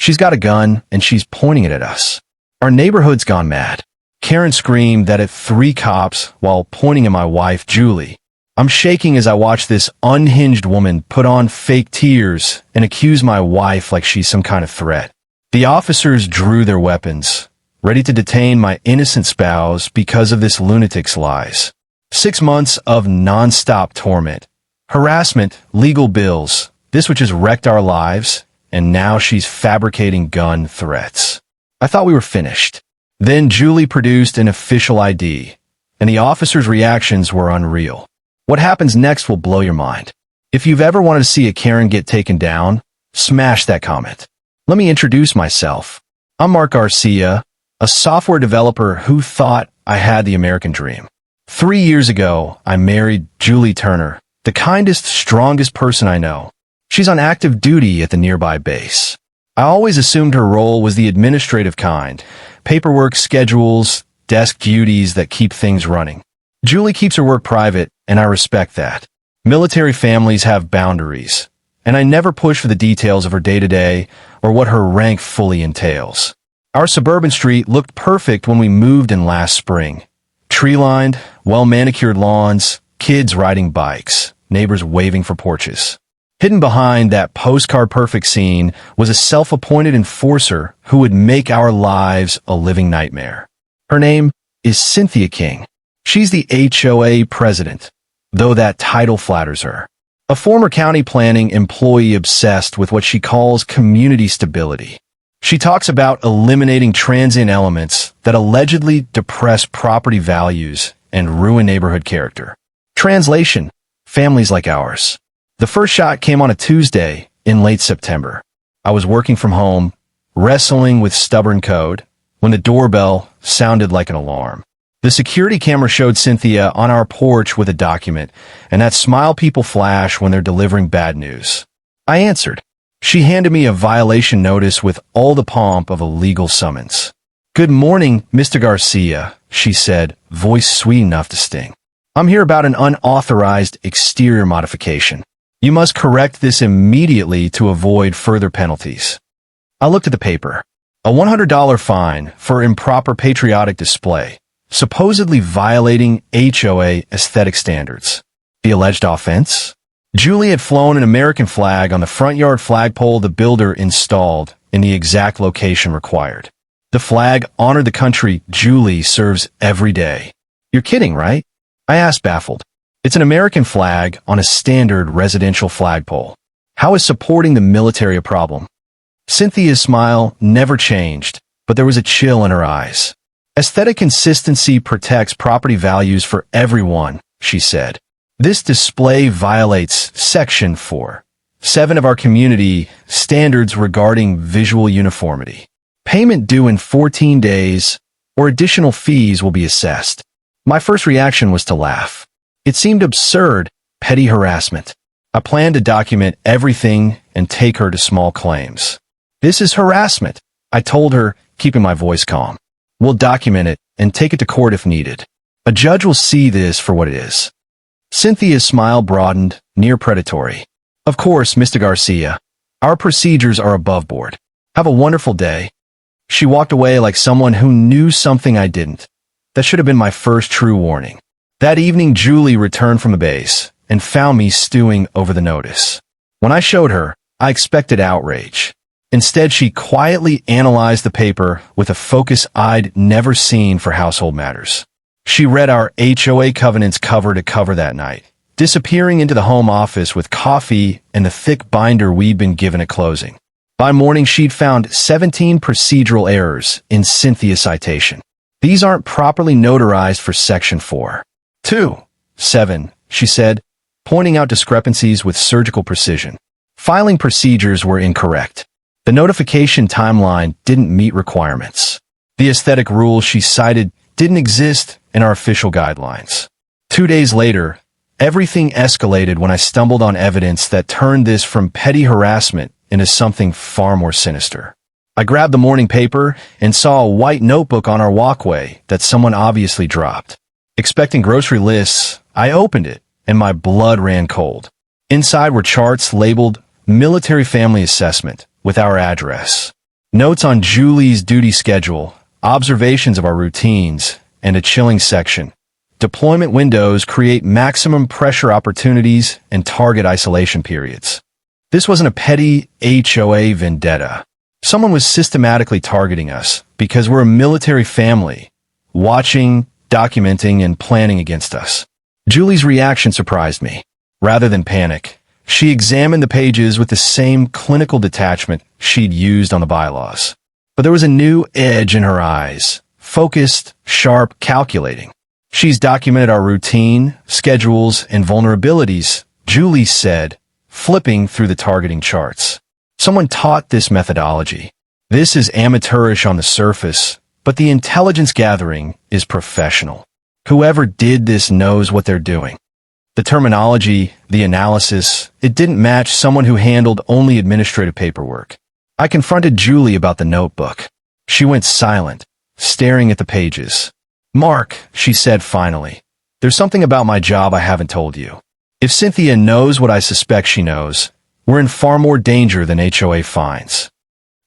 She's got a gun, and she's pointing it at us. Our neighborhood's gone mad. Karen screamed that at 3 cops while pointing at my wife, Julie. I'm shaking as I watch this unhinged woman put on fake tears and accuse my wife like she's some kind of threat. The officers drew their weapons, ready to detain my innocent spouse because of this lunatic's lies. 6 months of non-stop torment, harassment, legal bills, this which has wrecked our lives, and now she's fabricating gun threats. I thought we were finished. Then Julie produced an official ID, and the officers' reactions were unreal. What happens next will blow your mind. If you've ever wanted to see a Karen get taken down, smash that comment. Let me introduce myself. I'm Mark Garcia, a software developer who thought I had the American dream. 3 years ago, I married Julie Turner, the kindest, strongest person I know. She's on active duty at the nearby base. I always assumed her role was the administrative kind, paperwork, schedules, desk duties that keep things running. Julie keeps her work private, and I respect that. Military families have boundaries, and I never push for the details of her day-to-day or what her rank fully entails. Our suburban street looked perfect when we moved in last spring. Tree-lined, well-manicured lawns, kids riding bikes, neighbors waving for porches. Hidden behind that postcard-perfect scene was a self-appointed enforcer who would make our lives a living nightmare. Her name is Cynthia King. She's the HOA president, though that title flatters her. A former county planning employee obsessed with what she calls community stability. She talks about eliminating transient elements that allegedly depress property values and ruin neighborhood character. Translation: families like ours. The first shot came on a Tuesday in late September. I was working from home, wrestling with stubborn code, when the doorbell sounded like an alarm. The security camera showed Cynthia on our porch with a document, and that smile people flash when they're delivering bad news. I answered. She handed me a violation notice with all the pomp of a legal summons. "Good morning, Mr. Garcia," she said, voice sweet enough to sting. "I'm here about an unauthorized exterior modification. You must correct this immediately to avoid further penalties." I looked at the paper. A $100 fine for improper patriotic display, supposedly violating HOA aesthetic standards. The alleged offense? Julie had flown an American flag on the front yard flagpole the builder installed in the exact location required. The flag honored the country Julie serves every day. "You're kidding, right?" I asked, baffled. "It's an American flag on a standard residential flagpole. How is supporting the military a problem?" Cynthia's smile never changed, but there was a chill in her eyes. "Aesthetic consistency protects property values for everyone," she said. "This display violates Section 4.7 of our community standards regarding visual uniformity. Payment due in 14 days, or additional fees will be assessed." My first reaction was to laugh. It seemed absurd, petty harassment. I planned to document everything and take her to small claims. "This is harassment," I told her, keeping my voice calm. "We'll document it and take it to court if needed. A judge will see this for what it is." Cynthia's smile broadened, near predatory. "Of course, Mr. Garcia. Our procedures are above board. Have a wonderful day." She walked away like someone who knew something I didn't. That should have been my first true warning. That evening, Julie returned from the base and found me stewing over the notice. When I showed her, I expected outrage. Instead, she quietly analyzed the paper with a focus I'd never seen for household matters. She read our HOA covenants cover to cover that night, disappearing into the home office with coffee and the thick binder we'd been given at closing. By morning, she'd found 17 procedural errors in Cynthia's citation. "These aren't properly notarized for Section 4.2.7, she said, pointing out discrepancies with surgical precision. Filing procedures were incorrect. The notification timeline didn't meet requirements. The aesthetic rules she cited didn't exist in our official guidelines." 2 days later, everything escalated when I stumbled on evidence that turned this from petty harassment into something far more sinister. I grabbed the morning paper and saw a white notebook on our walkway that someone obviously dropped. Expecting grocery lists, I opened it, and my blood ran cold. Inside were charts labeled Military Family Assessment with our address. Notes on Julie's duty schedule, observations of our routines, and a chilling section. Deployment windows create maximum pressure opportunities and target isolation periods. This wasn't a petty HOA vendetta. Someone was systematically targeting us because we're a military family, watching, documenting, and planning against us. Julie's reaction surprised me. Rather than panic, she examined the pages with the same clinical detachment she'd used on the bylaws. But there was a new edge in her eyes, focused, sharp, calculating. She's documented our routine, schedules, and vulnerabilities, Julie said, flipping through the targeting charts. Someone taught this methodology. This is amateurish on the surface, but the intelligence gathering is professional. Whoever did this knows what they're doing. The terminology, the analysis, it didn't match someone who handled only administrative paperwork. I confronted Julie about the notebook. She went silent, staring at the pages. "Mark," she said finally, "there's something about my job I haven't told you. If Cynthia knows what I suspect she knows, we're in far more danger than HOA fines."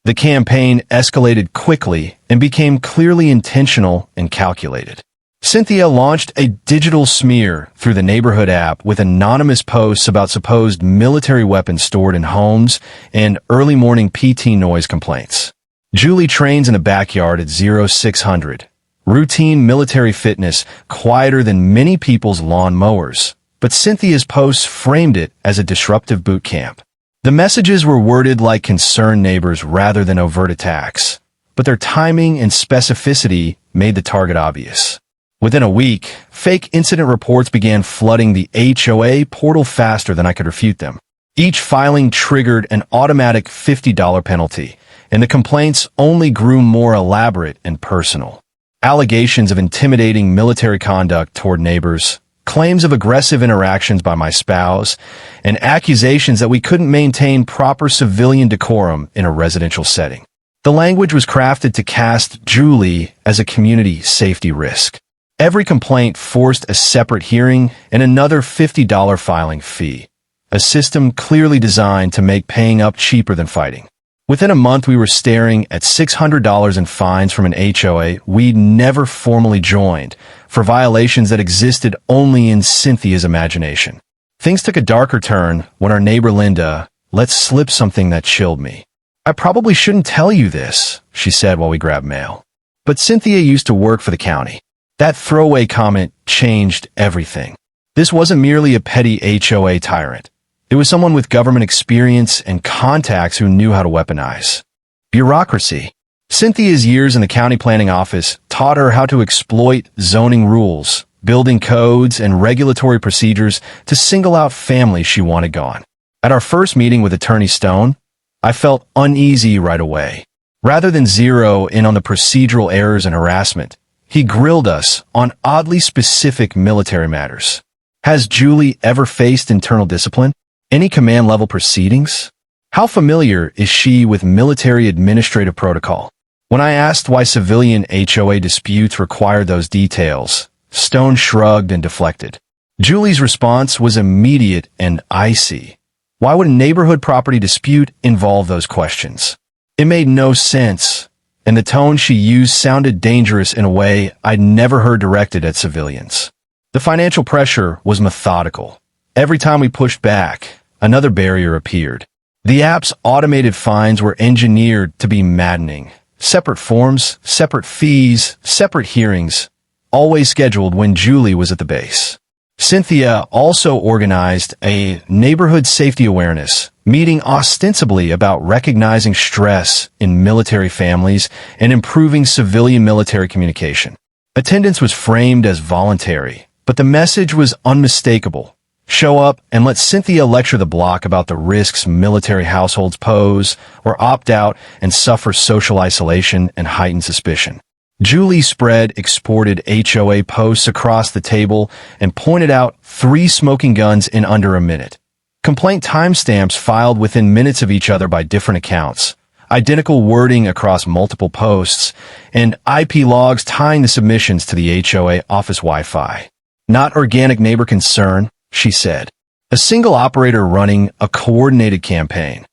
The campaign escalated quickly and became clearly intentional and calculated. Cynthia launched a digital smear through the neighborhood app with anonymous posts about supposed military weapons stored in homes and early morning PT noise complaints. Julie trains in the backyard at 0600. Routine military fitness, quieter than many people's lawn mowers. But Cynthia's posts framed it as a disruptive boot camp. The messages were worded like concerned neighbors rather than overt attacks, but their timing and specificity made the target obvious. Within a week, fake incident reports began flooding the HOA portal faster than I could refute them. Each filing triggered an automatic $50 penalty, and the complaints only grew more elaborate and personal. Allegations of intimidating military conduct toward neighbors, claims of aggressive interactions by my spouse, and accusations that we couldn't maintain proper civilian decorum in a residential setting. The language was crafted to cast Julie as a community safety risk. Every complaint forced a separate hearing and another $50 filing fee, a system clearly designed to make paying up cheaper than fighting. Within a month, we were staring at $600 in fines from an HOA we'd never formally joined for violations that existed only in Cynthia's imagination. Things took a darker turn when our neighbor Linda let slip something that chilled me. "I probably shouldn't tell you this," she said while we grabbed mail. "But Cynthia used to work for the county." That throwaway comment changed everything. This wasn't merely a petty HOA tyrant. It was someone with government experience and contacts who knew how to weaponize bureaucracy. Cynthia's years in the county planning office taught her how to exploit zoning rules, building codes, and regulatory procedures to single out families she wanted gone. At our first meeting with Attorney Stone, I felt uneasy right away. Rather than zero in on the procedural errors and harassment, he grilled us on oddly specific military matters. Has Julie ever faced internal discipline? Any command-level proceedings? How familiar is she with military administrative protocol? When I asked why civilian HOA disputes required those details, Stone shrugged and deflected. Julie's response was immediate and icy. Why would a neighborhood property dispute involve those questions? It made no sense, and the tone she used sounded dangerous in a way I'd never heard directed at civilians. The financial pressure was methodical. Every time we pushed back, another barrier appeared. The app's automated fines were engineered to be maddening. Separate forms, separate fees, separate hearings, always scheduled when Julie was at the base. Cynthia also organized a neighborhood safety awareness meeting ostensibly about recognizing stress in military families and improving civilian military communication. Attendance was framed as voluntary, but the message was unmistakable. Show up and let Cynthia lecture the block about the risks military households pose, or opt out and suffer social isolation and heightened suspicion. Julie spread exported HOA posts across the table and pointed out 3 smoking guns in under a minute. Complaint timestamps filed within minutes of each other by different accounts, identical wording across multiple posts, and IP logs tying the submissions to the HOA office Wi-Fi. Not organic neighbor concern, she said. A single operator running a coordinated campaign.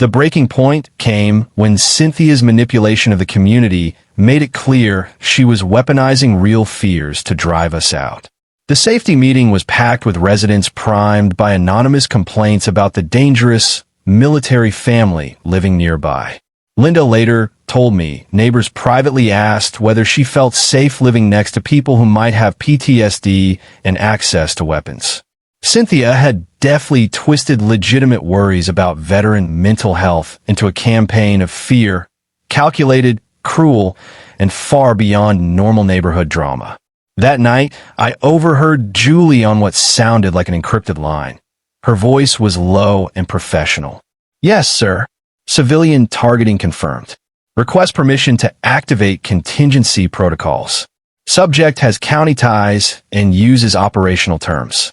The breaking point came when Cynthia's manipulation of the community made it clear she was weaponizing real fears to drive us out. The safety meeting was packed with residents primed by anonymous complaints about the dangerous military family living nearby. Linda later told me neighbors privately asked whether she felt safe living next to people who might have PTSD and access to weapons. Cynthia had deftly twisted legitimate worries about veteran mental health into a campaign of fear, calculated, cruel, and far beyond normal neighborhood drama. That night, I overheard Julie on what sounded like an encrypted line. Her voice was low and professional. "Yes, sir. Civilian targeting confirmed. Request permission to activate contingency protocols. Subject has county ties and uses operational terms."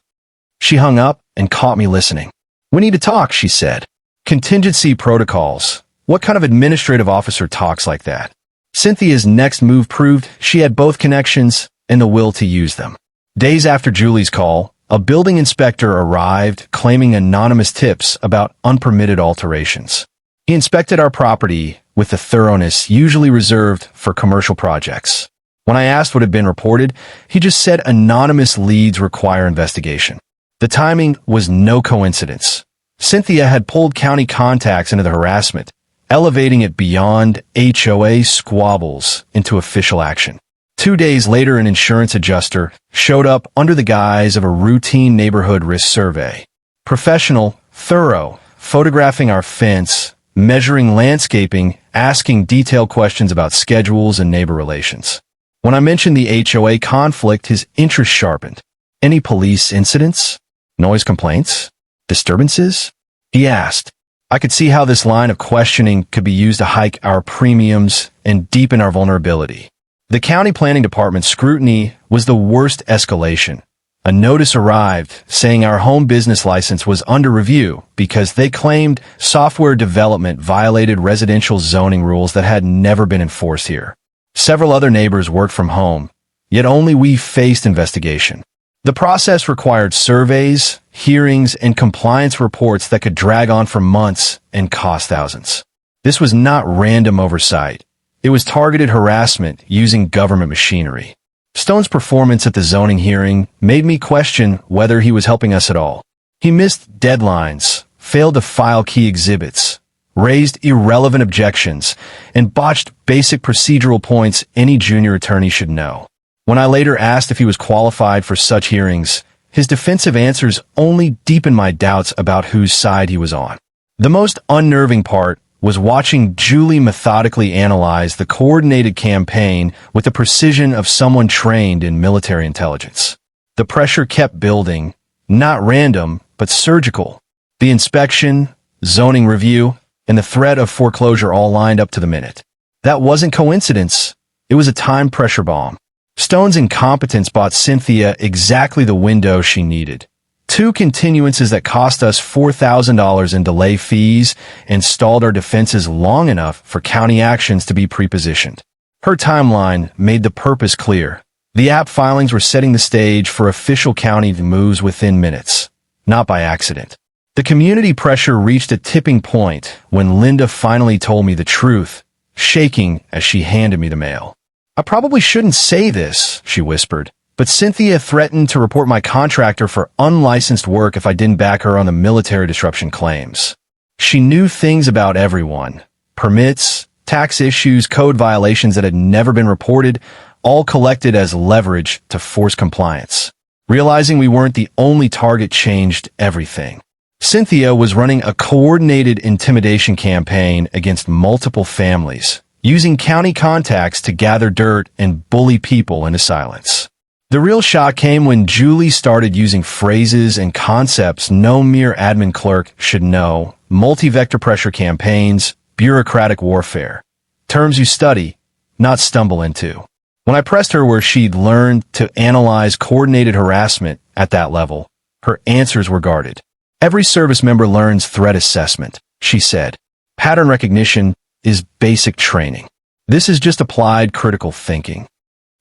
She hung up and caught me listening. "We need to talk," she said. "Contingency protocols. What kind of administrative officer talks like that?" Cynthia's next move proved she had both connections and the will to use them. Days after Julie's call, a building inspector arrived claiming anonymous tips about unpermitted alterations. He inspected our property with the thoroughness usually reserved for commercial projects. When I asked what had been reported, he just said anonymous leads require investigation. The timing was no coincidence. Cynthia had pulled county contacts into the harassment, elevating it beyond HOA squabbles into official action. 2 days later, an insurance adjuster showed up under the guise of a routine neighborhood risk survey. Professional, thorough, photographing our fence, measuring landscaping, asking detailed questions about schedules and neighbor relations. When I mentioned the HOA conflict, his interest sharpened. "Any police incidents? Noise complaints? Disturbances?" he asked. I could see how this line of questioning could be used to hike our premiums and deepen our vulnerability. The county planning department's scrutiny was the worst escalation. A notice arrived saying our home business license was under review because they claimed software development violated residential zoning rules that had never been enforced here. Several other neighbors worked from home, yet only we faced investigation. The process required surveys, hearings, and compliance reports that could drag on for months and cost thousands. This was not random oversight. It was targeted harassment using government machinery. Stone's performance at the zoning hearing made me question whether he was helping us at all. He missed deadlines, failed to file key exhibits, raised irrelevant objections, and botched basic procedural points any junior attorney should know. When I later asked if he was qualified for such hearings, his defensive answers only deepened my doubts about whose side he was on. The most unnerving part was watching Julie methodically analyze the coordinated campaign with the precision of someone trained in military intelligence. The pressure kept building, not random, but surgical. The inspection, zoning review, and the threat of foreclosure all lined up to the minute. That wasn't coincidence. It was a time pressure bomb. Stone's incompetence bought Cynthia exactly the window she needed. 2 continuances that cost us $4,000 in delay fees and stalled our defenses long enough for county actions to be prepositioned. Her timeline made the purpose clear. The app filings were setting the stage for official county moves within minutes, not by accident. The community pressure reached a tipping point when Linda finally told me the truth, shaking as she handed me the mail. "I probably shouldn't say this," she whispered, but Cynthia threatened to report my contractor for unlicensed work if I didn't back her on the military disruption claims. She knew things about everyone. Permits, tax issues, code violations that had never been reported, all collected as leverage to force compliance. Realizing we weren't the only target changed everything. Cynthia was running a coordinated intimidation campaign against multiple families, using county contacts to gather dirt and bully people into silence. The real shock came when Julie started using phrases and concepts no mere admin clerk should know: multi-vector pressure campaigns, bureaucratic warfare. Terms you study, not stumble into. When I pressed her where she'd learned to analyze coordinated harassment at that level, her answers were guarded. "Every service member learns threat assessment," she said. "Pattern recognition is basic training. This is just applied critical thinking."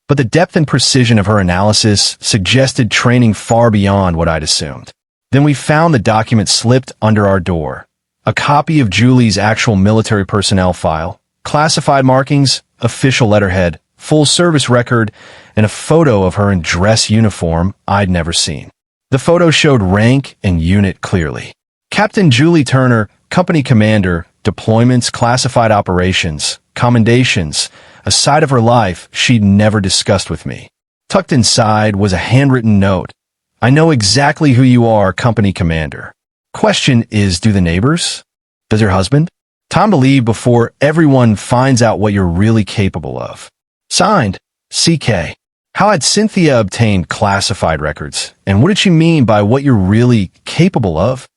But the depth and precision of her analysis suggested training far beyond what I'd assumed. Then we found the document slipped under our door. a copy of Julie's actual military personnel file, classified markings, official letterhead, full service record, and a photo of her in dress uniform I'd never seen. The photo showed rank and unit clearly. Captain Julie Turner, company commander, deployments, classified operations, commendations, a side of her life she'd never discussed with me. Tucked inside was a handwritten note. I know exactly who you are, company commander. Question is, do the neighbors? Does your husband? Time to leave before everyone finds out what you're really capable of. Signed, CK. How had Cynthia obtained classified records, and what did she mean by what you're really capable of?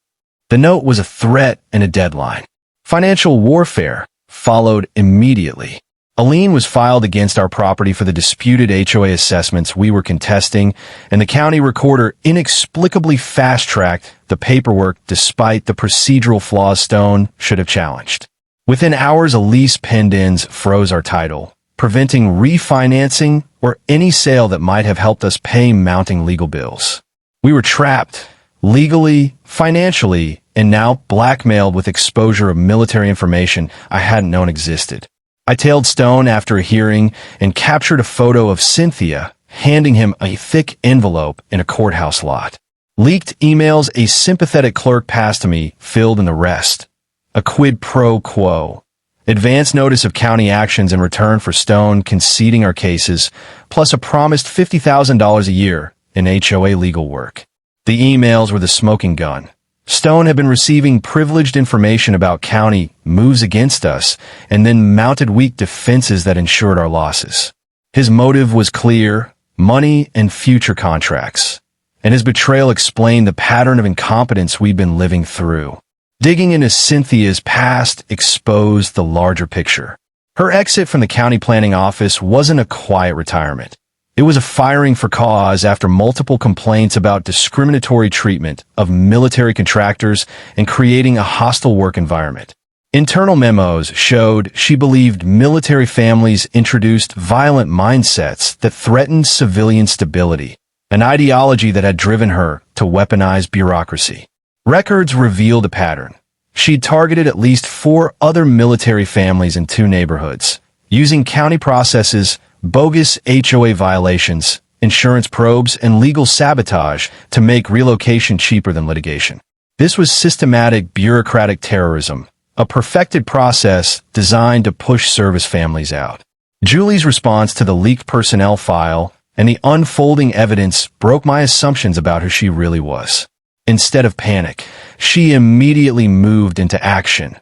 The note was a threat and a deadline. Financial warfare followed immediately. A lien was filed against our property for the disputed HOA assessments we were contesting, and the county recorder inexplicably fast-tracked the paperwork despite the procedural flaws Stone should have challenged. Within hours, a lease penned-ins froze our title, preventing refinancing or any sale that might have helped us pay mounting legal bills. We were trapped, legally, financially, and now blackmailed with exposure of military information I hadn't known existed. I tailed Stone after a hearing and captured a photo of Cynthia handing him a thick envelope in a courthouse lot. Leaked emails a sympathetic clerk passed to me filled in the rest. A quid pro quo. Advance notice of county actions in return for Stone conceding our cases, plus a promised $50,000 a year in HOA legal work. The emails were the smoking gun. Stone had been receiving privileged information about county moves against us and then mounted weak defenses that ensured our losses. His motive was clear: money and future contracts. And his betrayal explained the pattern of incompetence we'd been living through. Digging into Cynthia's past exposed the larger picture. Her exit from the county planning office wasn't a quiet retirement. It was a firing for cause after multiple complaints about discriminatory treatment of military contractors and creating a hostile work environment. Internal memos showed she believed military families introduced violent mindsets that threatened civilian stability, an ideology that had driven her to weaponize bureaucracy. Records revealed a pattern. She'd targeted at least 4 other military families in 2 neighborhoods, using county processes, bogus HOA violations, insurance probes, and legal sabotage to make relocation cheaper than litigation. This was systematic bureaucratic terrorism, a perfected process designed to push service families out. Julie's response to the leaked personnel file and the unfolding evidence broke my assumptions about who she really was. Instead of panic, she immediately moved into action,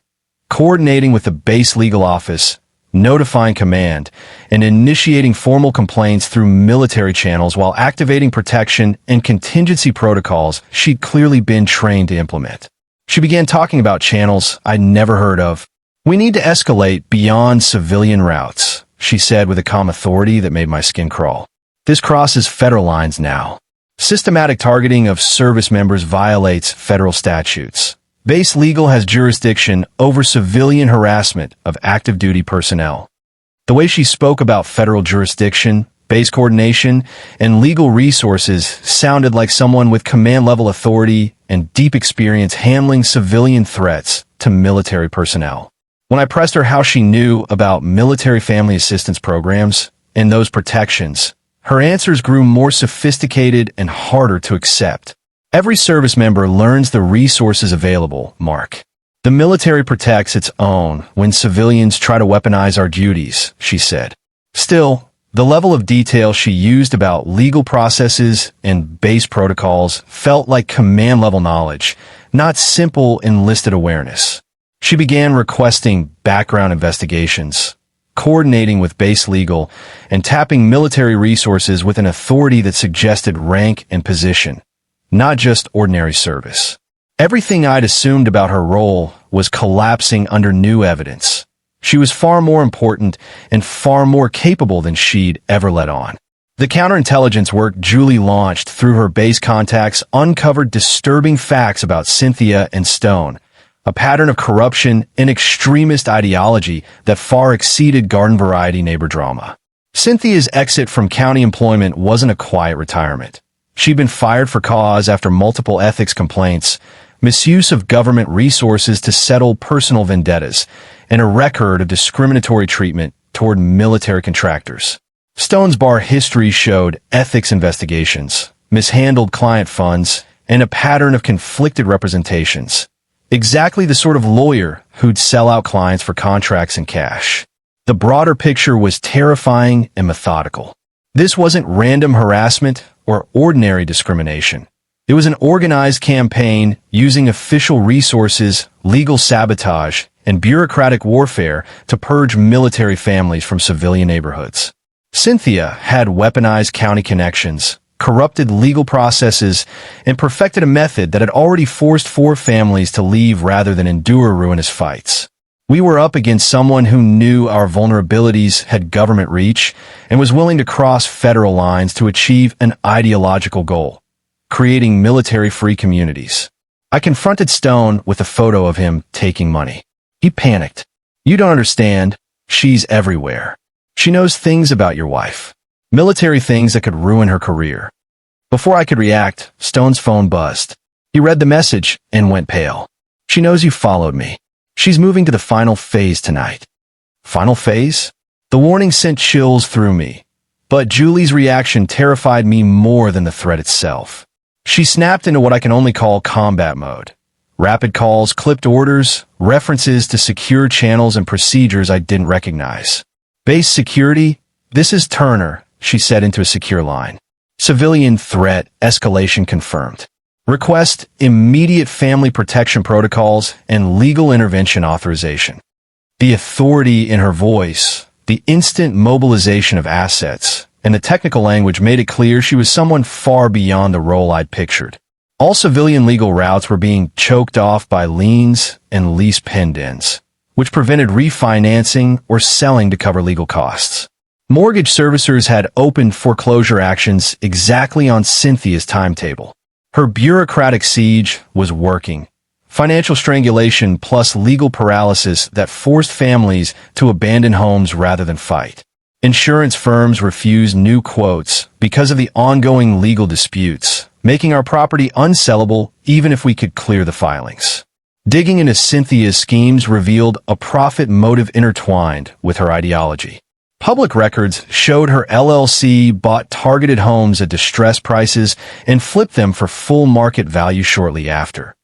coordinating with the base legal office, notifying command, and initiating formal complaints through military channels while activating protection and contingency protocols she'd clearly been trained to implement. She began talking about channels I'd never heard of. "We need to escalate beyond civilian routes," she said with a calm authority that made my skin crawl. "This crosses federal lines now. Systematic targeting of service members violates federal statutes. Base legal has jurisdiction over civilian harassment of active duty personnel." The way she spoke about federal jurisdiction, base coordination, and legal resources sounded like someone with command-level authority and deep experience handling civilian threats to military personnel. When I pressed her how she knew about military family assistance programs and those protections, her answers grew more sophisticated and harder to accept. "Every service member learns the resources available, Mark. The military protects its own when civilians try to weaponize our duties," she said. Still, the level of detail she used about legal processes and base protocols felt like command-level knowledge, not simple enlisted awareness. She began requesting background investigations, coordinating with base legal, and tapping military resources with an authority that suggested rank and position, not just ordinary service. Everything I'd assumed about her role was collapsing under new evidence. She was far more important and far more capable than she'd ever let on. The counterintelligence work Julie launched through her base contacts uncovered disturbing facts about Cynthia and Stone, a pattern of corruption and extremist ideology that far exceeded garden-variety neighbor drama. Cynthia's exit from county employment wasn't a quiet retirement. She'd been fired for cause after multiple ethics complaints, misuse of government resources to settle personal vendettas, and a record of discriminatory treatment toward military contractors. Stone's bar history showed ethics investigations, mishandled client funds, and a pattern of conflicted representations. Exactly the sort of lawyer who'd sell out clients for contracts and cash. The broader picture was terrifying and methodical. This wasn't random harassment or ordinary discrimination. It was an organized campaign using official resources, legal sabotage, and bureaucratic warfare to purge military families from civilian neighborhoods. Cynthia had weaponized county connections, corrupted legal processes, and perfected a method that had already forced 4 families to leave rather than endure ruinous fights. We were up against someone who knew our vulnerabilities had government reach and was willing to cross federal lines to achieve an ideological goal, creating military-free communities. I confronted Stone with a photo of him taking money. He panicked. "You don't understand. She's everywhere. She knows things about your wife. Military things that could ruin her career." Before I could react, Stone's phone buzzed. He read the message and went pale. "She knows you followed me. She's moving to the final phase tonight." Final phase? The warning sent chills through me. But Julie's reaction terrified me more than the threat itself. She snapped into what I can only call combat mode. Rapid calls, clipped orders, references to secure channels and procedures I didn't recognize. "Base security? This is Turner," she said into a secure line. "Civilian threat escalation confirmed. Request immediate family protection protocols and legal intervention authorization." The authority in her voice, the instant mobilization of assets, and the technical language made it clear she was someone far beyond the role I'd pictured. All civilian legal routes were being choked off by liens and lease pen-ins, which prevented refinancing or selling to cover legal costs. Mortgage servicers had opened foreclosure actions exactly on Cynthia's timetable. Her bureaucratic siege was working. Financial strangulation plus legal paralysis that forced families to abandon homes rather than fight. Insurance firms refused new quotes because of the ongoing legal disputes, making our property unsellable even if we could clear the filings. Digging into Cynthia's schemes revealed a profit motive intertwined with her ideology. Public records showed her LLC bought targeted homes at distressed prices and flipped them for full market value shortly after,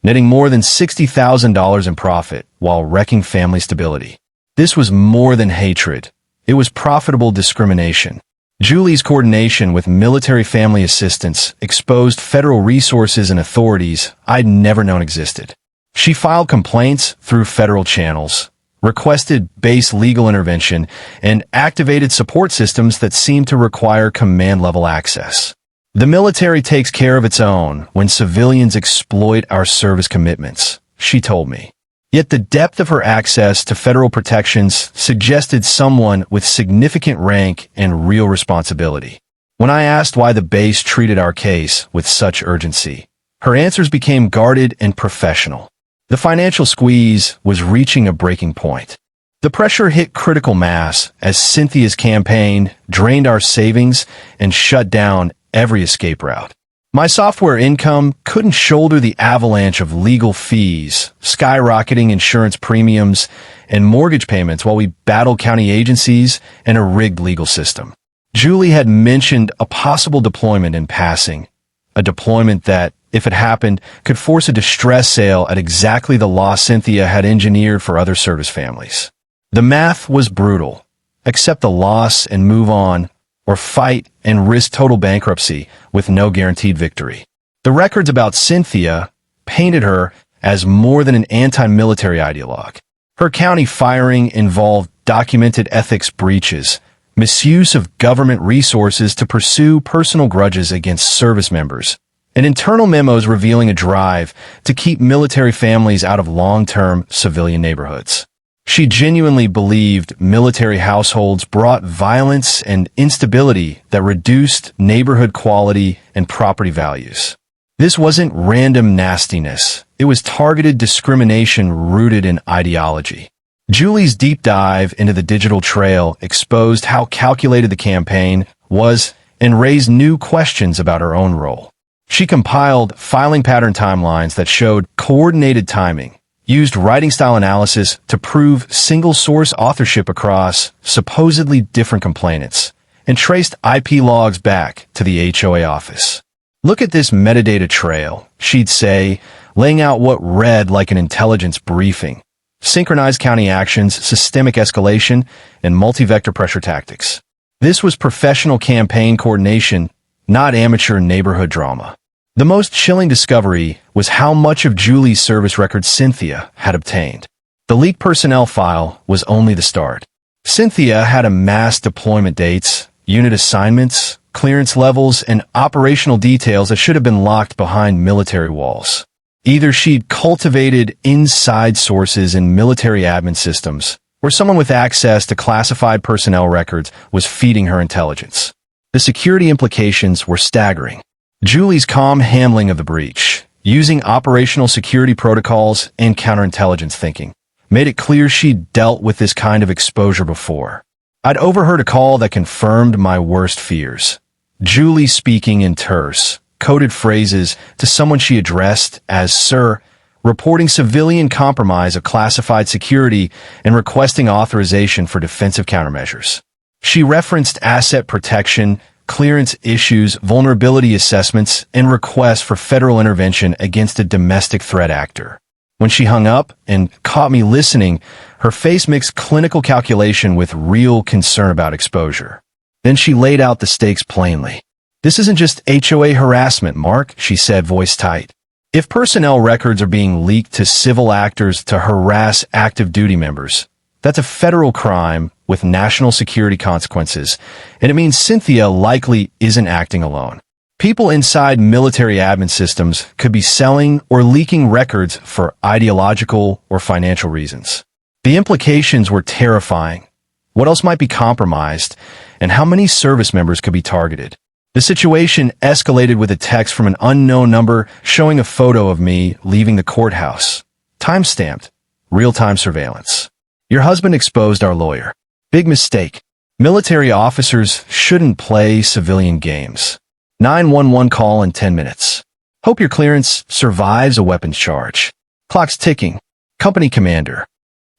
netting more than $60,000 in profit while wrecking family stability. This was more than hatred. It was profitable discrimination. Julie's coordination with military family assistance exposed federal resources and authorities I'd never known existed. She filed complaints through federal channels, requested base legal intervention, and activated support systems that seemed to require command-level access. "The military takes care of its own when civilians exploit our service commitments," she told me. Yet the depth of her access to federal protections suggested someone with significant rank and real responsibility. When I asked why the base treated our case with such urgency, her answers became guarded and professional. The financial squeeze was reaching a breaking point. The pressure hit critical mass as Cynthia's campaign drained our savings and shut down every escape route. My software income couldn't shoulder the avalanche of legal fees, skyrocketing insurance premiums, and mortgage payments while we battled county agencies and a rigged legal system. Julie had mentioned a possible deployment in passing, a deployment that, if it happened, could force a distress sale at exactly the loss Cynthia had engineered for other service families. The math was brutal. Accept the loss and move on, or fight and risk total bankruptcy with no guaranteed victory. The records about Cynthia painted her as more than an anti-military ideologue. Her county firing involved documented ethics breaches, misuse of government resources to pursue personal grudges against service members, and internal memos revealing a drive to keep military families out of long-term civilian neighborhoods. She genuinely believed military households brought violence and instability that reduced neighborhood quality and property values. This wasn't random nastiness. It was targeted discrimination rooted in ideology. Julie's deep dive into the digital trail exposed how calculated the campaign was and raised new questions about her own role. She compiled filing pattern timelines that showed coordinated timing, used writing style analysis to prove single-source authorship across supposedly different complainants, and traced IP logs back to the HOA office. "Look at this metadata trail," she'd say, laying out what read like an intelligence briefing. Synchronized county actions, systemic escalation, and multi-vector pressure tactics. This was professional campaign coordination, not amateur neighborhood drama. The most chilling discovery was how much of Julie's service record Cynthia had obtained. The leaked personnel file was only the start. Cynthia had amassed deployment dates, unit assignments, clearance levels, and operational details that should have been locked behind military walls. Either she'd cultivated inside sources in military admin systems, or someone with access to classified personnel records was feeding her intelligence. The security implications were staggering. Julie's calm handling of the breach, using operational security protocols and counterintelligence thinking, made it clear she'd dealt with this kind of exposure before. I'd overheard a call that confirmed my worst fears. Julie speaking in terse, coded phrases to someone she addressed as Sir, reporting civilian compromise of classified security and requesting authorization for defensive countermeasures. She referenced asset protection, clearance issues, vulnerability assessments, and requests for federal intervention against a domestic threat actor. When she hung up and caught me listening, her face mixed clinical calculation with real concern about exposure. Then she laid out the stakes plainly. "This isn't just HOA harassment, Mark," she said, voice tight. "If personnel records are being leaked to civil actors to harass active duty members, that's a federal crime with national security consequences, and it means Cynthia likely isn't acting alone. People inside military admin systems could be selling or leaking records for ideological or financial reasons." The implications were terrifying. What else might be compromised, and how many service members could be targeted? The situation escalated with a text from an unknown number showing a photo of me leaving the courthouse. Time-stamped. Real-time surveillance. "Your husband exposed our lawyer. Big mistake. Military officers shouldn't play civilian games. 911 call in 10 minutes. Hope your clearance survives a weapons charge. Clock's ticking. Company commander."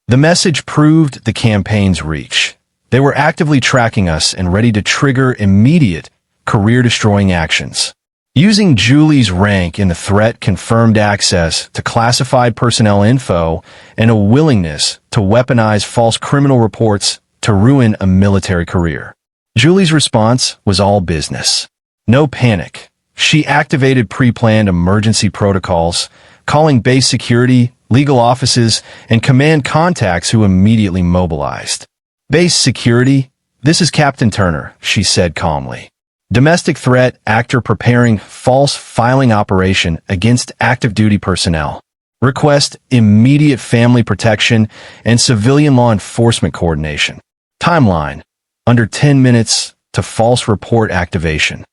The message proved the campaign's reach. They were actively tracking us and ready to trigger immediate, career-destroying actions. Using Julie's rank in the threat confirmed access to classified personnel info and a willingness to weaponize false criminal reports to ruin a military career. Julie's response was all business. No panic. She activated pre-planned emergency protocols, calling base security, legal offices, and command contacts who immediately mobilized. "Base security? This is Captain Turner," she said calmly. "Domestic threat actor preparing false filing operation against active duty personnel. Request immediate family protection and civilian law enforcement coordination. Timeline: under 10 minutes to false report activation."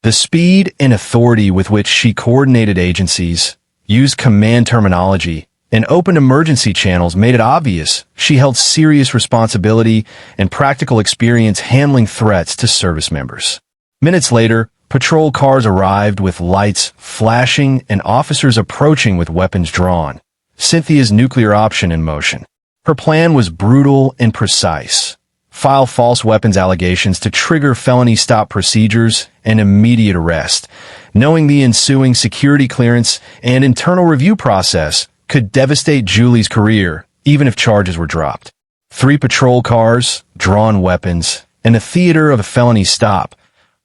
The speed and authority with which she coordinated agencies, used command terminology, and opened emergency channels made it obvious she held serious responsibility and practical experience handling threats to service members. Minutes later, patrol cars arrived with lights flashing and officers approaching with weapons drawn. Cynthia's nuclear option in motion. Her plan was brutal and precise. File false weapons allegations to trigger felony stop procedures and immediate arrest, knowing the ensuing security clearance and internal review process could devastate Julie's career, even if charges were dropped. 3 patrol cars, drawn weapons, and a theater of a felony stop,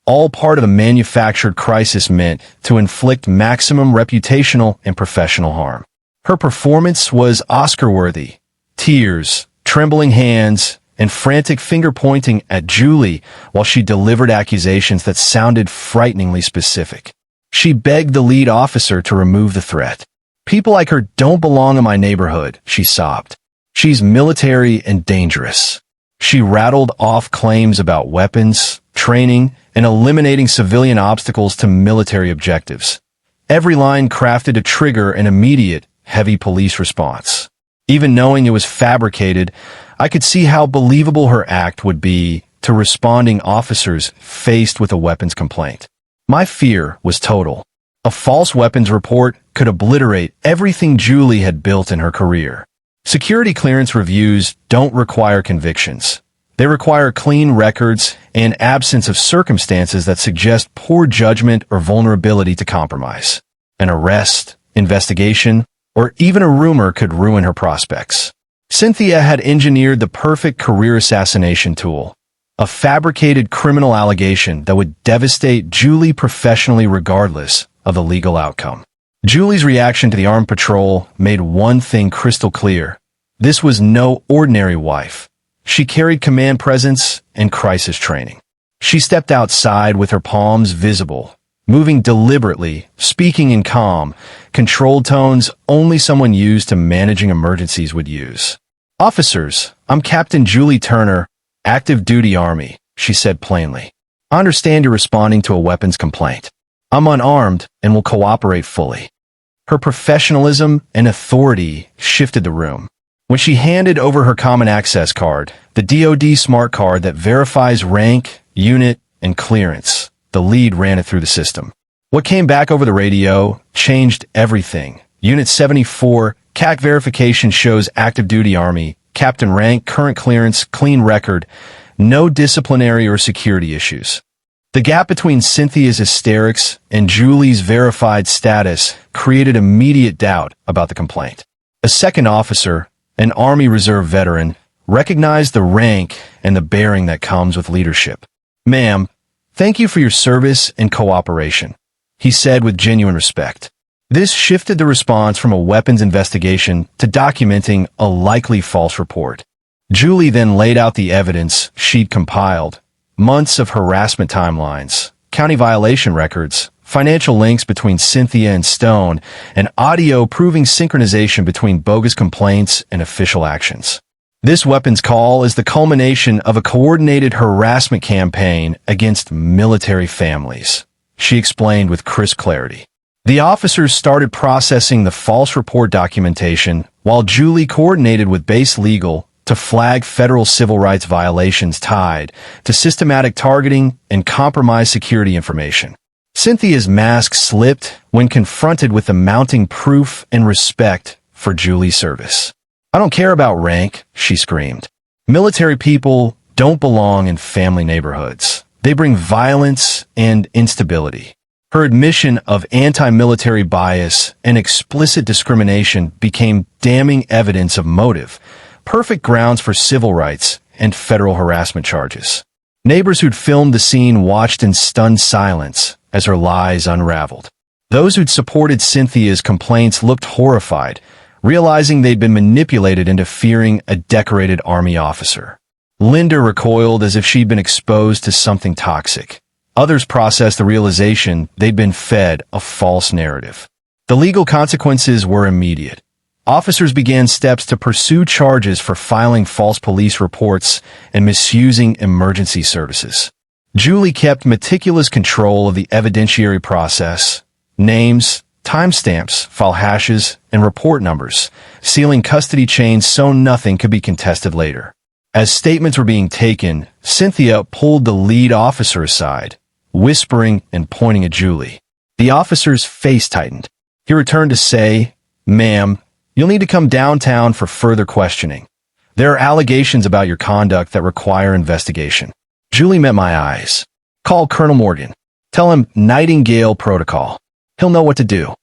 all part of a manufactured crisis meant to inflict maximum reputational and professional harm. Her performance was Oscar-worthy. Tears, trembling hands, and frantic finger-pointing at Julie while she delivered accusations that sounded frighteningly specific. She begged the lead officer to remove the threat. "People like her don't belong in my neighborhood," she sobbed. "She's military and dangerous." She rattled off claims about weapons, training, and eliminating civilian obstacles to military objectives. Every line crafted to trigger an immediate, heavy police response. Even knowing it was fabricated, I could see how believable her act would be to responding officers faced with a weapons complaint. My fear was total. A false weapons report could obliterate everything Julie had built in her career. Security clearance reviews don't require convictions. They require clean records and absence of circumstances that suggest poor judgment or vulnerability to compromise. An arrest, investigation, or even a rumor could ruin her prospects. Cynthia had engineered the perfect career assassination tool, a fabricated criminal allegation that would devastate Julie professionally regardless of the legal outcome. Julie's reaction to the armed patrol made one thing crystal clear. This was no ordinary wife. She carried command presence and crisis training. She stepped outside with her palms visible, moving deliberately, speaking in calm, controlled tones only someone used to managing emergencies would use. "Officers, I'm Captain Julie Turner, active duty Army," she said plainly. "I understand you're responding to a weapons complaint. I'm unarmed and will cooperate fully." Her professionalism and authority shifted the room. When she handed over her common access card, the DoD smart card that verifies rank, unit, and clearance, the lead ran it through the system. What came back over the radio changed everything. Unit 74, CAC verification shows active duty Army, captain rank, current clearance, clean record, no disciplinary or security issues. The gap between Cynthia's hysterics and Julie's verified status created immediate doubt about the complaint. A second officer, an Army Reserve veteran, recognized the rank and the bearing that comes with leadership. "Ma'am, thank you for your service and cooperation," he said with genuine respect. This shifted the response from a weapons investigation to documenting a likely false report. Julie then laid out the evidence she'd compiled: months of harassment timelines, county violation records, financial links between Cynthia and Stone, and audio proving synchronization between bogus complaints and official actions. This weapons call is the culmination of a coordinated harassment campaign against military families, she explained with crisp clarity. The officers started processing the false report documentation while Julie coordinated with base legal to flag federal civil rights violations tied to systematic targeting and compromised security information. Cynthia's mask slipped when confronted with the mounting proof and respect for Julie's service. "I don't care about rank," she screamed. "Military people don't belong in family neighborhoods. They bring violence and instability." Her admission of anti-military bias and explicit discrimination became damning evidence of motive, perfect grounds for civil rights and federal harassment charges. Neighbors who'd filmed the scene watched in stunned silence as her lies unraveled. Those who'd supported Cynthia's complaints looked horrified, realizing they'd been manipulated into fearing a decorated Army officer. Linda recoiled as if she'd been exposed to something toxic. Others processed the realization they'd been fed a false narrative. The legal consequences were immediate. Officers began steps to pursue charges for filing false police reports and misusing emergency services. Julie kept meticulous control of the evidentiary process: names, timestamps, file hashes, and report numbers, sealing custody chains so nothing could be contested later. As statements were being taken, Cynthia pulled the lead officer aside, whispering and pointing at Julie. The officer's face tightened. He returned to say, "Ma'am, you'll need to come downtown for further questioning. There are allegations about your conduct that require investigation." Julie met my eyes. "Call Colonel Morgan. Tell him Nightingale Protocol. He'll know what to do."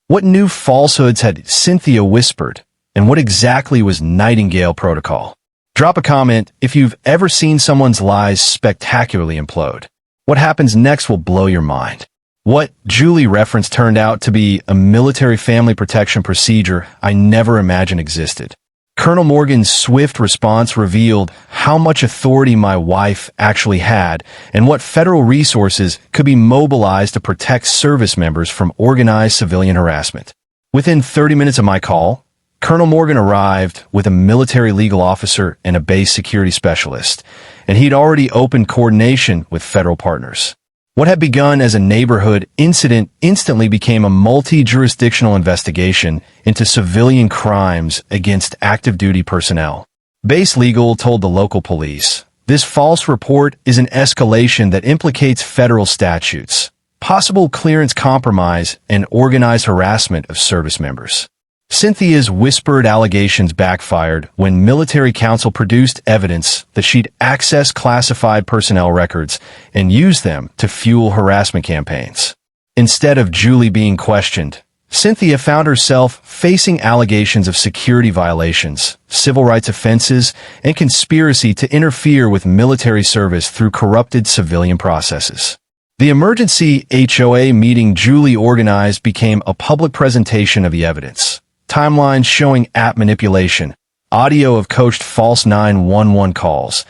What new falsehoods had Cynthia whispered, and what exactly was Nightingale Protocol? Drop a comment if you've ever seen someone's lies spectacularly implode. What happens next will blow your mind. What Julie referenced turned out to be a military family protection procedure I never imagined existed. Colonel Morgan's swift response revealed how much authority my wife actually had and what federal resources could be mobilized to protect service members from organized civilian harassment. Within 30 minutes of my call, Colonel Morgan arrived with a military legal officer and a base security specialist, and he'd already opened coordination with federal partners. What had begun as a neighborhood incident instantly became a multi-jurisdictional investigation into civilian crimes against active duty personnel. Base Legal told the local police, "This false report is an escalation that implicates federal statutes. possible clearance compromise, and organized harassment of service members. Cynthia's whispered allegations backfired when military counsel produced evidence that she'd accessed classified personnel records and used them to fuel harassment campaigns. Instead of Julie being questioned, Cynthia found herself facing allegations of security violations, civil rights offenses, and conspiracy to interfere with military service through corrupted civilian processes. The emergency HOA meeting Julie organized became a public presentation of the evidence. Timelines showing app manipulation, audio of coached false 911 calls,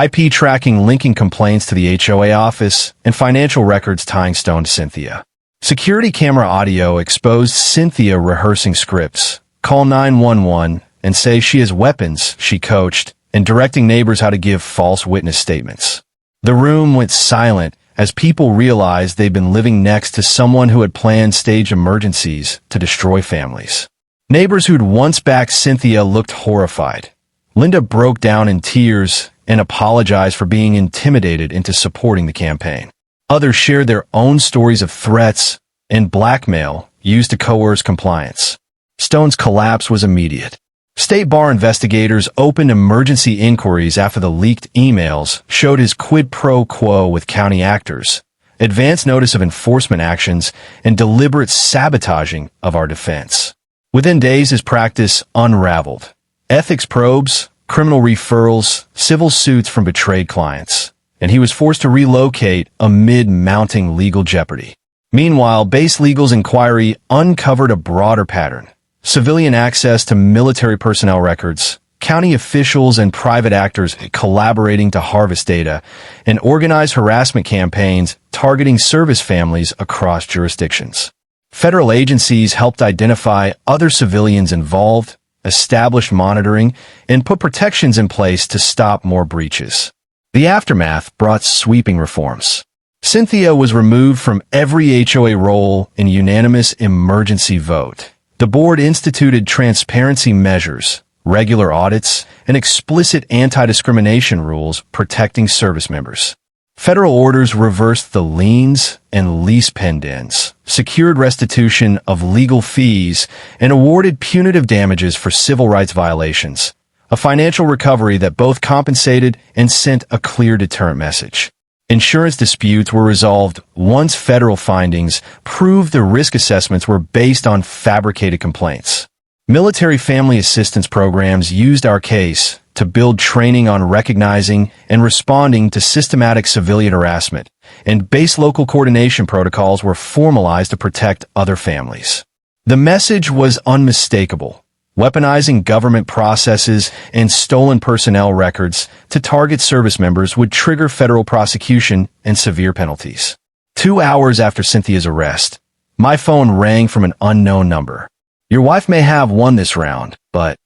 IP tracking linking complaints to the HOA office, and financial records tying Stone to Cynthia. Security camera audio exposed Cynthia rehearsing scripts, call 911, and say she has weapons she coached, and directing neighbors how to give false witness statements. The room went silent as people realized they'd been living next to someone who had planned staged emergencies to destroy families. Neighbors who'd once backed Cynthia looked horrified. Linda broke down in tears and apologized for being intimidated into supporting the campaign. Others shared their own stories of threats and blackmail used to coerce compliance. Stone's collapse was immediate. State bar investigators opened emergency inquiries after the leaked emails showed his quid pro quo with county actors, advance notice of enforcement actions, and deliberate sabotaging of our defense. Within days, his practice unraveled. Ethics probes, criminal referrals, civil suits from betrayed clients, and he was forced to relocate amid mounting legal jeopardy. Meanwhile, base legal's inquiry uncovered a broader pattern. Civilian access to military personnel records, county officials and private actors collaborating to harvest data, and organized harassment campaigns targeting service families across jurisdictions. Federal agencies helped identify other civilians involved, established monitoring, and put protections in place to stop more breaches. The aftermath brought sweeping reforms. Cynthia was removed from every HOA role in a unanimous emergency vote. The board instituted transparency measures, regular audits, and explicit anti-discrimination rules protecting service members. Federal orders reversed the liens and lease pendants, secured restitution of legal fees, and awarded punitive damages for civil rights violations, a financial recovery that both compensated and sent a clear deterrent message. Insurance disputes were resolved once federal findings proved the risk assessments were based on fabricated complaints. Military family assistance programs used our case to build training on recognizing and responding to systematic civilian harassment, and base local coordination protocols were formalized to protect other families. The message was unmistakable: weaponizing government processes and stolen personnel records to target service members would trigger federal prosecution and severe penalties. 2 hours after Cynthia's arrest, my phone rang from an unknown number. "Your wife may have won this round, but..."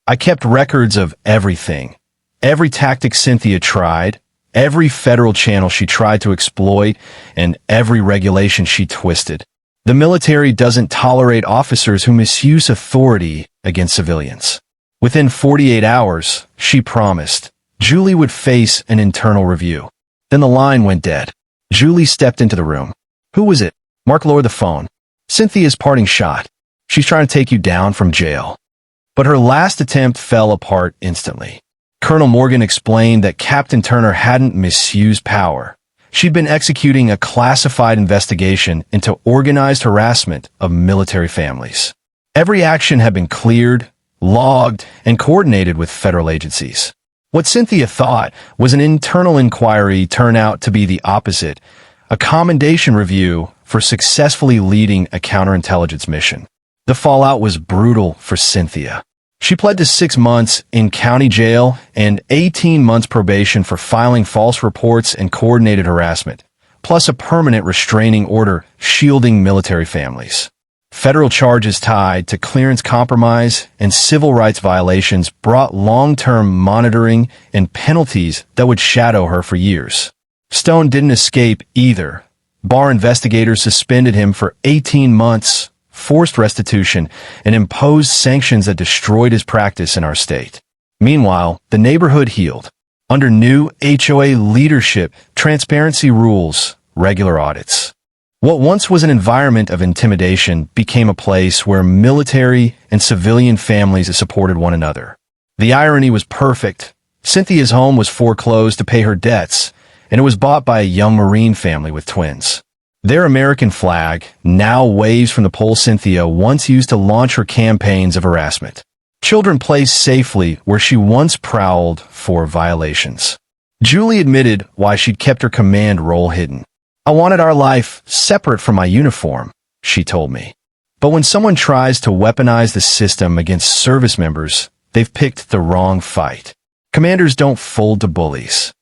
I kept records of everything. Every tactic Cynthia tried, every federal channel she tried to exploit, and every regulation she twisted. The military doesn't tolerate officers who misuse authority against civilians. Within 48 hours, she promised, Julie would face an internal review. Then the line went dead. Julie stepped into the room. "Who was it?" Mark lowered the phone. "Cynthia's parting shot. She's trying to take you down from jail." But her last attempt fell apart instantly. Colonel Morgan explained that Captain Turner hadn't misused power. She'd been executing a classified investigation into organized harassment of military families. Every action had been cleared, logged, and coordinated with federal agencies. What Cynthia thought was an internal inquiry turned out to be the opposite: a commendation review for successfully leading a counterintelligence mission. The fallout was brutal for Cynthia. She pled to 6 months in county jail and 18 months probation for filing false reports and coordinated harassment, plus a permanent restraining order shielding military families. Federal charges tied to clearance compromise and civil rights violations brought long-term monitoring and penalties that would shadow her for years. Stone didn't escape either. Bar investigators suspended him for 18 months, forced restitution, and imposed sanctions that destroyed his practice in our state. Meanwhile, the neighborhood healed. Under new HOA leadership, transparency rules, regular audits. What once was an environment of intimidation became a place where military and civilian families supported one another. The irony was perfect. Cynthia's home was foreclosed to pay her debts, and it was bought by a young Marine family with twins. Their American flag now waves from the pole Cynthia once used to launch her campaigns of harassment. Children placed safely where she once prowled for violations. Julie admitted why she'd kept her command role hidden. "I wanted our life separate from my uniform," she told me. But when someone tries to weaponize the system against service members, they've picked the wrong fight. Commanders don't fold to bullies.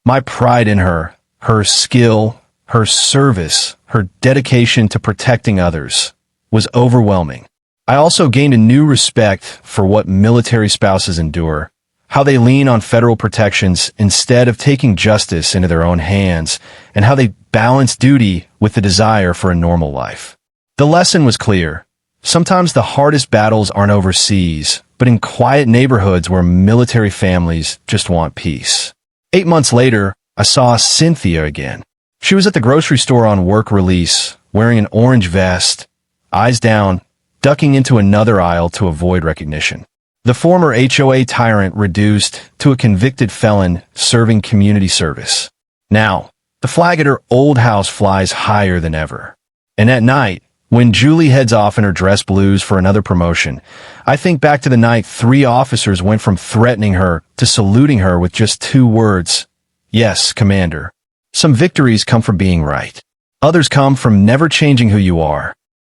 My pride in her, her skill, her service, her dedication to protecting others, was overwhelming. I also gained a new respect for what military spouses endure, how they lean on federal protections instead of taking justice into their own hands, and how they balance duty with the desire for a normal life. The lesson was clear. Sometimes the hardest battles aren't overseas, but in quiet neighborhoods where military families just want peace. 8 months later, I saw Cynthia again. She was at the grocery store on work release, wearing an orange vest, eyes down, ducking into another aisle to avoid recognition. The former HOA tyrant reduced to a convicted felon serving community service. Now, the flag at her old house flies higher than ever. And at night, when Julie heads off in her dress blues for another promotion, I think back to the night 3 officers went from threatening her to saluting her with just 2 words. "Yes, Commander." Some victories come from being right. Others come from never changing who you are.